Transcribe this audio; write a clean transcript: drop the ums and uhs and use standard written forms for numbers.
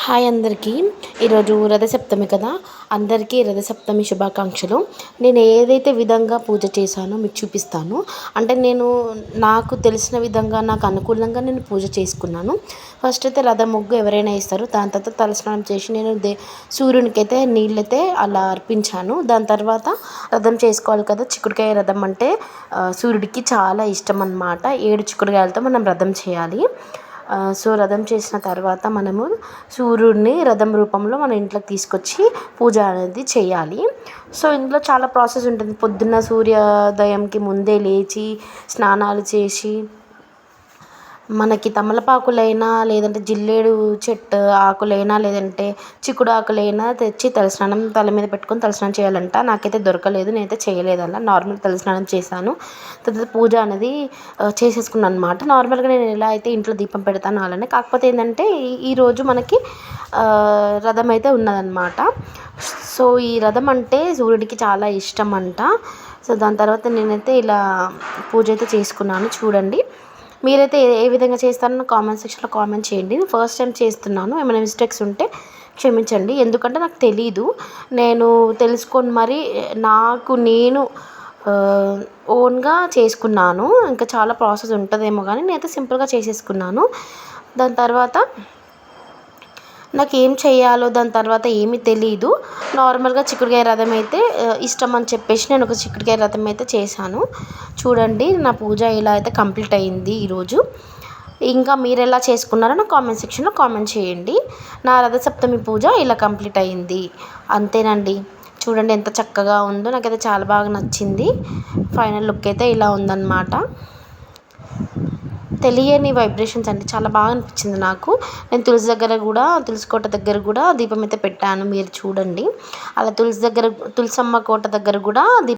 Hi అందరికీ. ఈరోజు రథసప్తమి కదా. అందరికీ రథసప్తమి శుభాకాంక్షలు. నేను ఏదైతే విధంగా పూజ చేశానో మీకు చూపిస్తాను. అంటే నాకు తెలిసిన విధంగా నాకు అనుకూలంగా నేను పూజ చేసుకున్నాను. ఫస్ట్ అయితే రథం ముగ్గు ఎవరైనా వేస్తారు. దాని తర్వాత తలస్నానం చేసి నేను సూర్యునికైతే నీళ్ళైతే అలా అర్పించాను. దాని తర్వాత రథం చేసుకోవాలి కదా. చిక్కుడుకాయ రథం అంటే సూర్యుడికి చాలా ఇష్టం అన్నమాట. 7 చిక్కుడుకాయలతో మనం రథం చేయాలి. సో రథం చేసిన తర్వాత మనము సూర్యుడిని రథం రూపంలో మన ఇంట్లోకి తీసుకొచ్చి పూజ అనేది చేయాలి. సో ఇందులో చాలా ప్రాసెస్ ఉంటుంది. పొద్దున్న సూర్యోదయంకి ముందే లేచి స్నానాలు చేసి మనకి తమలపాకులైనా లేదంటే జిల్లేడు చెట్టు ఆకులైనా లేదంటే చిక్కుడు ఆకులైనా తెచ్చి తలస్నానం తల మీద పెట్టుకొని తలస్నానం చేయాలంట. నాకైతే దొరకలేదు, నేనైతే చేయలేదు. అలా నార్మల్ తలస్నానం చేశాను. తర్వాత పూజ అనేది చేసేసుకున్నాను అనమాట. నార్మల్గా నేను ఎలా అయితే ఇంట్లో దీపం పెడతానో అలానే. కాకపోతే ఏంటంటే ఈరోజు మనకి రథం అయితే ఉన్నదన్నమాట. సో ఈ రథం అంటే సూర్యుడికి చాలా ఇష్టం అంట. సో దాని తర్వాత నేనైతే ఇలా పూజ అయితే చేసుకున్నాను. చూడండి, మీరైతే ఏ విధంగా చేస్తారో కామెంట్ సెక్షన్లో కామెంట్ చేయండి. నేను ఫస్ట్ టైం చేస్తున్నాను, ఏమైనా మిస్టేక్స్ ఉంటే క్షమించండి. ఎందుకంటే నాకు తెలీదు, నేను తెలుసుకొని మరి నేను ఓన్గా చేసుకున్నాను. ఇంకా చాలా ప్రాసెస్ ఉంటుందేమో కానీ నేనైతే సింపుల్గా చేసేసుకున్నాను. దాని తర్వాత నాకు ఏం చేయాలో దాని తర్వాత ఏమీ తెలీదు. నార్మల్గా చిక్కుడుకాయ రథం అయితే ఇష్టం అని చెప్పేసి నేను ఒక చిక్కుడుకాయ రథం అయితే చేశాను. చూడండి, నా పూజ ఇలా అయితే కంప్లీట్ అయింది ఈరోజు. ఇంకా మీరు ఎలా చేసుకున్నారో నా కామెంట్ సెక్షన్లో కామెంట్ చేయండి. నా రథసప్తమి పూజ ఇలా కంప్లీట్ అయింది. అంతేనండి. చూడండి ఎంత చక్కగా ఉందో, నాకైతే చాలా బాగా నచ్చింది. ఫైనల్ లుక్ అయితే ఇలా ఉందన్నమాట. తెలియని వైబ్రేషన్స్ అండి, చాలా బాగా అనిపించింది నాకు. నేను తులసి కోట దగ్గర కూడా దీపం అయితే పెట్టాను, మీరు చూడండి. అలా తులసమ్మ కోట దగ్గర కూడా